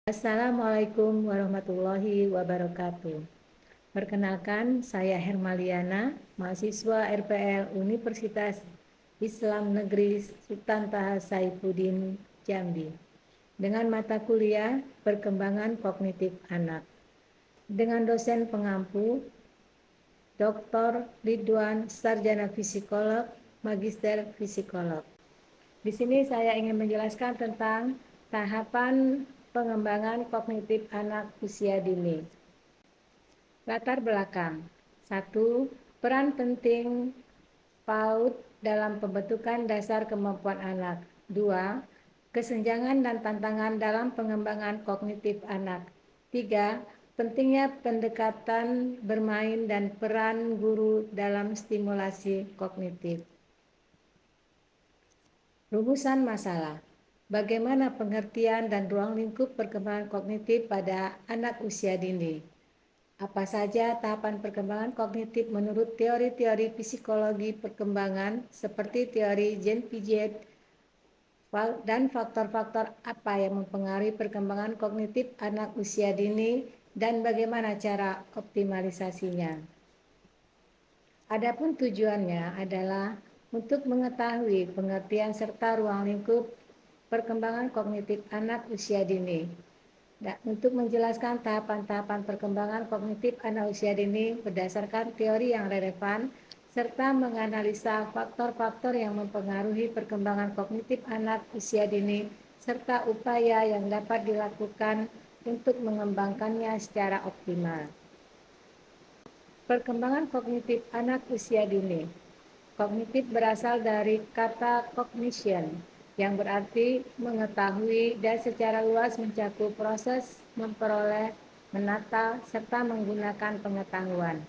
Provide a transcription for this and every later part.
Assalamualaikum warahmatullahi wabarakatuh. Perkenalkan, saya Hermaliana, mahasiswa RPL Universitas Islam Negeri Sultan Taha Saifuddin, Jambi, dengan mata kuliah Perkembangan Kognitif Anak, dengan dosen pengampu Dr. Ridwan, Sarjana Psikolog, Magister Psikolog. Di sini saya ingin menjelaskan tentang tahapan pengembangan kognitif anak usia dini. Latar belakang. 1. Peran penting PAUD dalam pembentukan dasar kemampuan anak. 2. Kesenjangan dan tantangan dalam pengembangan kognitif anak. 3. Pentingnya pendekatan bermain dan peran guru dalam stimulasi kognitif. Rumusan masalah. Bagaimana pengertian dan ruang lingkup perkembangan kognitif pada anak usia dini? Apa saja tahapan perkembangan kognitif menurut teori-teori psikologi perkembangan seperti teori Jean Piaget, dan faktor-faktor apa yang mempengaruhi perkembangan kognitif anak usia dini dan bagaimana cara optimalisasinya? Adapun tujuannya adalah untuk mengetahui pengertian serta ruang lingkup perkembangan kognitif anak usia dini. Dan untuk menjelaskan tahapan-tahapan perkembangan kognitif anak usia dini berdasarkan teori yang relevan, serta menganalisa faktor-faktor yang mempengaruhi perkembangan kognitif anak usia dini, serta upaya yang dapat dilakukan untuk mengembangkannya secara optimal. Perkembangan kognitif anak usia dini. Kognitif berasal dari kata cognition, yang berarti mengetahui dan secara luas mencakup proses memperoleh, menata, serta menggunakan pengetahuan.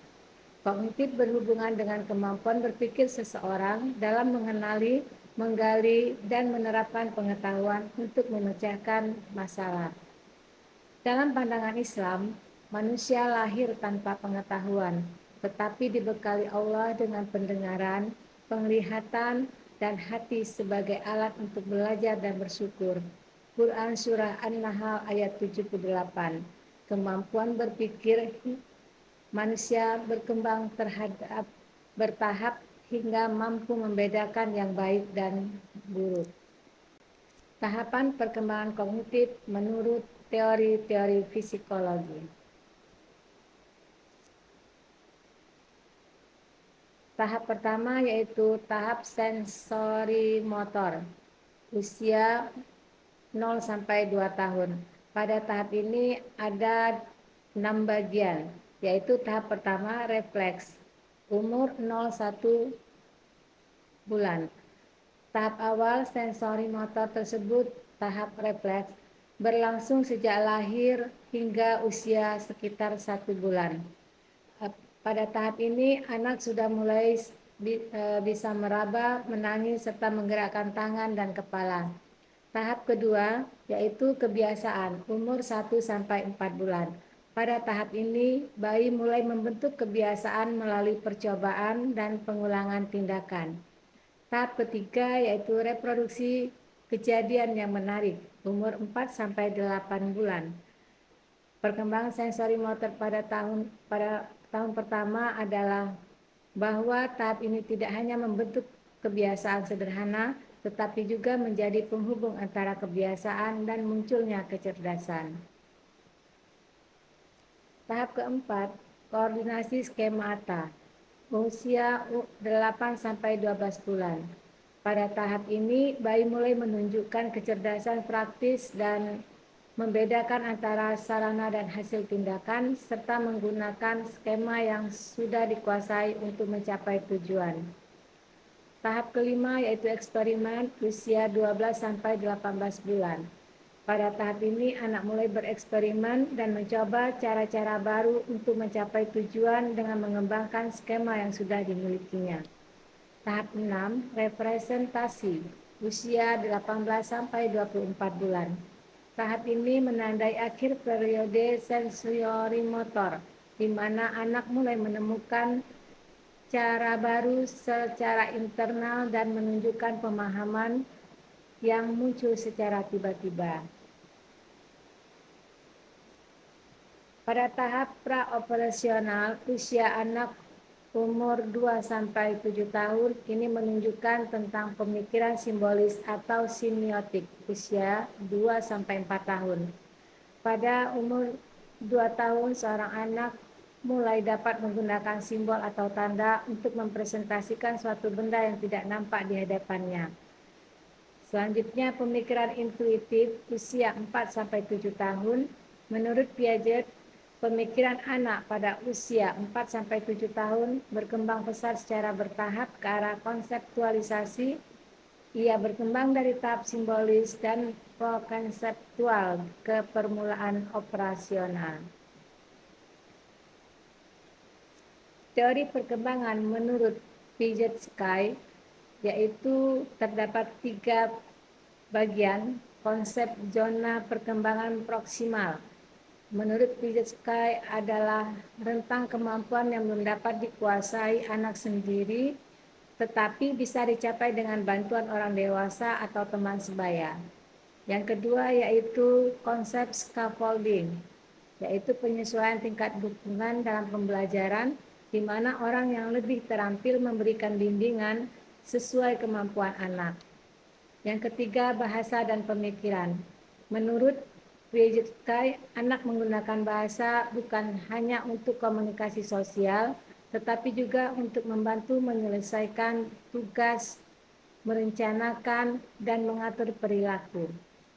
Kognitif berhubungan dengan kemampuan berpikir seseorang dalam mengenali, menggali, dan menerapkan pengetahuan untuk memecahkan masalah. Dalam pandangan Islam, manusia lahir tanpa pengetahuan, tetapi dibekali Allah dengan pendengaran, penglihatan, dan hati sebagai alat untuk belajar dan bersyukur. Quran Surah An-Nahl ayat 78. Kemampuan berpikir manusia berkembang bertahap hingga mampu membedakan yang baik dan buruk. Tahapan perkembangan kognitif menurut teori-teori psikologi. Tahap pertama yaitu tahap sensori motor, usia 0 sampai 2 tahun. Pada tahap ini ada 6 bagian, yaitu tahap pertama refleks, umur 0-1 bulan. Tahap awal sensori motor tersebut, tahap refleks, berlangsung sejak lahir hingga usia sekitar 1 bulan. Pada tahap ini, anak sudah mulai bisa meraba, menangis, serta menggerakkan tangan dan kepala. Tahap kedua, yaitu kebiasaan, umur 1-4 bulan. Pada tahap ini, bayi mulai membentuk kebiasaan melalui percobaan dan pengulangan tindakan. Tahap ketiga, yaitu reproduksi kejadian yang menarik, umur 4-8 bulan. Perkembangan sensori motor pada tahun pertama adalah bahwa tahap ini tidak hanya membentuk kebiasaan sederhana, tetapi juga menjadi penghubung antara kebiasaan dan munculnya kecerdasan. Tahap keempat, koordinasi skema ATA, usia 8-12 bulan. Pada tahap ini, bayi mulai menunjukkan kecerdasan praktis dan membedakan antara sarana dan hasil tindakan, serta menggunakan skema yang sudah dikuasai untuk mencapai tujuan. Tahap kelima yaitu eksperimen usia 12-18 bulan. Pada tahap ini, anak mulai bereksperimen dan mencoba cara-cara baru untuk mencapai tujuan dengan mengembangkan skema yang sudah dimilikinya. Tahap 6, representasi, usia 18-24 bulan. Tahap ini menandai akhir periode sensorimotor, di mana anak mulai menemukan cara baru secara internal dan menunjukkan pemahaman yang muncul secara tiba-tiba. Pada tahap praoperasional, usia anak umur 2-7 tahun ini menunjukkan tentang pemikiran simbolis atau semiotik usia 2-4 tahun. Pada umur 2 tahun, seorang anak mulai dapat menggunakan simbol atau tanda untuk mempresentasikan suatu benda yang tidak nampak di hadapannya. Selanjutnya, pemikiran intuitif usia 4-7 tahun. Menurut Piaget, pemikiran anak pada usia 4-7 tahun berkembang pesat secara bertahap ke arah konseptualisasi. Ia berkembang dari tahap simbolis dan prokonseptual ke permulaan operasional. Teori perkembangan menurut Piaget-Sky yaitu terdapat 3 bagian konsep zona perkembangan proksimal. Menurut Piaget-Sky adalah rentang kemampuan yang belum dapat dikuasai anak sendiri tetapi bisa dicapai dengan bantuan orang dewasa atau teman sebaya. Yang kedua yaitu konsep scaffolding, yaitu penyesuaian tingkat dukungan dalam pembelajaran di mana orang yang lebih terampil memberikan bimbingan sesuai kemampuan anak. Yang ketiga, bahasa dan pemikiran. Menurut Piaget-Sky, anak menggunakan bahasa bukan hanya untuk komunikasi sosial, tetapi juga untuk membantu menyelesaikan tugas, merencanakan, dan mengatur perilaku.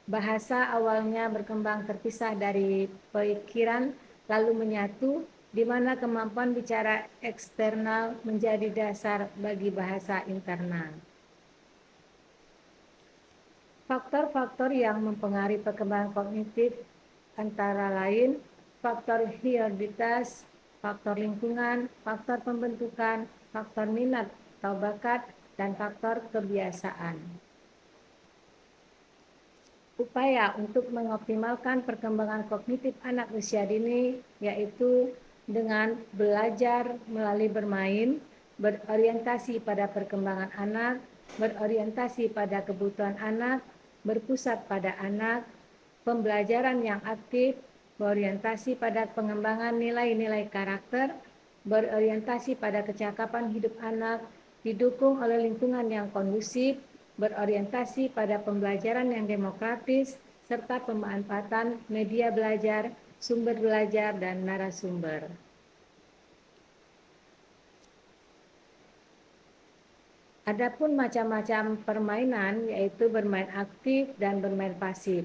Bahasa awalnya berkembang terpisah dari pikiran, lalu menyatu, di mana kemampuan bicara eksternal menjadi dasar bagi bahasa internal. Faktor-faktor yang mempengaruhi perkembangan kognitif antara lain faktor hereditas, faktor lingkungan, faktor pembentukan, faktor minat atau bakat, dan faktor kebiasaan. Upaya untuk mengoptimalkan perkembangan kognitif anak usia dini yaitu dengan belajar melalui bermain, berorientasi pada perkembangan anak, berorientasi pada kebutuhan anak, berpusat pada anak, pembelajaran yang aktif, berorientasi pada pengembangan nilai-nilai karakter, berorientasi pada kecakapan hidup anak, didukung oleh lingkungan yang kondusif, berorientasi pada pembelajaran yang demokratis, serta pemanfaatan media belajar, sumber belajar, dan narasumber. Adapun macam-macam permainan yaitu bermain aktif dan bermain pasif.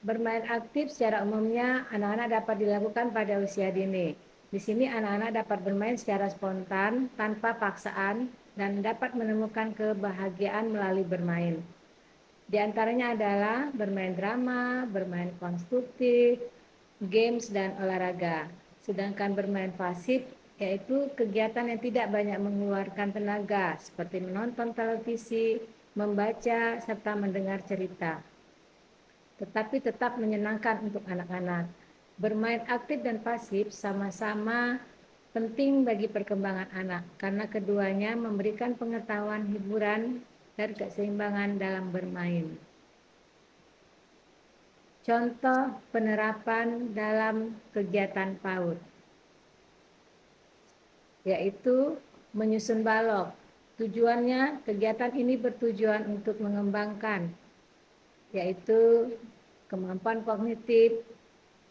Bermain aktif secara umumnya anak-anak dapat dilakukan pada usia dini. Di sini anak-anak dapat bermain secara spontan, tanpa paksaan, dan dapat menemukan kebahagiaan melalui bermain. Di antaranya adalah bermain drama, bermain konstruktif, games, dan olahraga. Sedangkan bermain pasif yaitu kegiatan yang tidak banyak mengeluarkan tenaga seperti menonton televisi, membaca, serta mendengar cerita. Tetapi tetap menyenangkan untuk anak-anak. Bermain aktif dan pasif sama-sama penting bagi perkembangan anak karena keduanya memberikan pengetahuan, hiburan, dan keseimbangan dalam bermain. Contoh penerapan dalam kegiatan PAUD yaitu menyusun balok. Tujuannya, kegiatan ini bertujuan untuk mengembangkan yaitu kemampuan kognitif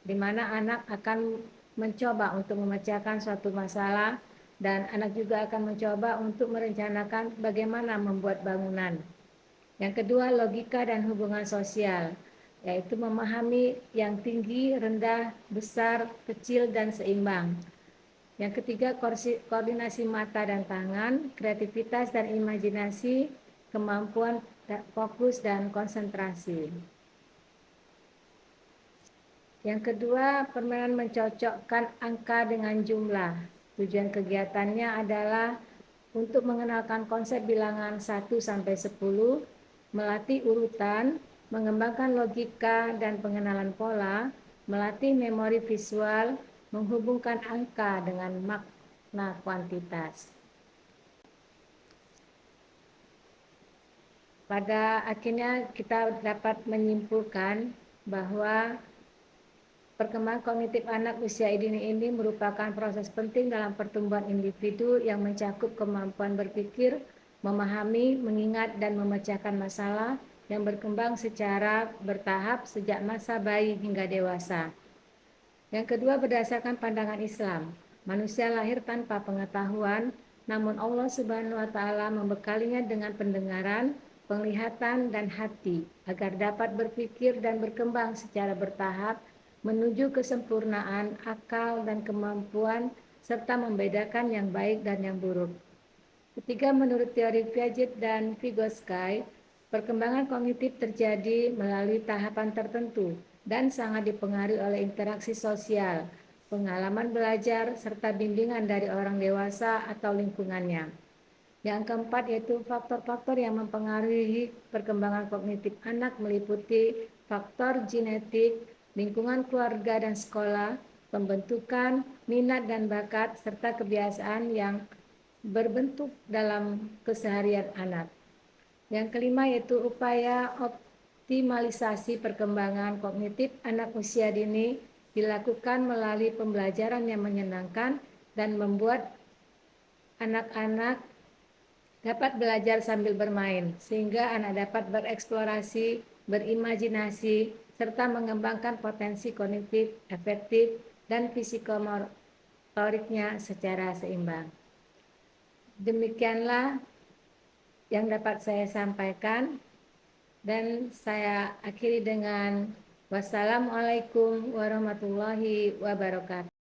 di mana anak akan mencoba untuk memecahkan suatu masalah dan anak juga akan mencoba untuk merencanakan bagaimana membuat bangunan. Yang kedua, logika dan hubungan sosial, yaitu memahami yang tinggi, rendah, besar, kecil, dan seimbang. Yang ketiga, koordinasi mata dan tangan, kreativitas dan imajinasi, kemampuan fokus dan konsentrasi. Yang kedua, permainan mencocokkan angka dengan jumlah. Tujuan kegiatannya adalah untuk mengenalkan konsep bilangan 1-10, melatih urutan, mengembangkan logika dan pengenalan pola, melatih memori visual, menghubungkan angka dengan makna kuantitas. Pada akhirnya kita dapat menyimpulkan bahwa Perkembangan kognitif anak usia dini ini merupakan proses penting dalam pertumbuhan individu yang mencakup kemampuan berpikir, memahami, mengingat, dan memecahkan masalah yang berkembang secara bertahap sejak masa bayi hingga dewasa. Yang kedua, berdasarkan pandangan Islam, manusia lahir tanpa pengetahuan, namun Allah Subhanahu wa Ta'ala membekalinya dengan pendengaran, penglihatan, dan hati agar dapat berpikir dan berkembang secara bertahap menuju kesempurnaan akal dan kemampuan serta membedakan yang baik dan yang buruk. Ketiga, menurut teori Piaget dan Vygotsky, perkembangan kognitif terjadi melalui tahapan tertentu dan sangat dipengaruhi oleh interaksi sosial, pengalaman belajar, serta bimbingan dari orang dewasa atau lingkungannya. Yang keempat yaitu faktor-faktor yang mempengaruhi perkembangan kognitif anak meliputi faktor genetik, lingkungan keluarga dan sekolah, pembentukan, minat dan bakat, serta kebiasaan yang berbentuk dalam keseharian anak. Yang kelima yaitu upaya optimalisasi perkembangan kognitif anak usia dini dilakukan melalui pembelajaran yang menyenangkan dan membuat anak-anak dapat belajar sambil bermain, sehingga anak dapat bereksplorasi, berimajinasi, serta mengembangkan potensi kognitif, afektif, dan fisikomotoriknya secara seimbang. Demikianlah yang dapat saya sampaikan, dan saya akhiri dengan wassalamualaikum warahmatullahi wabarakatuh.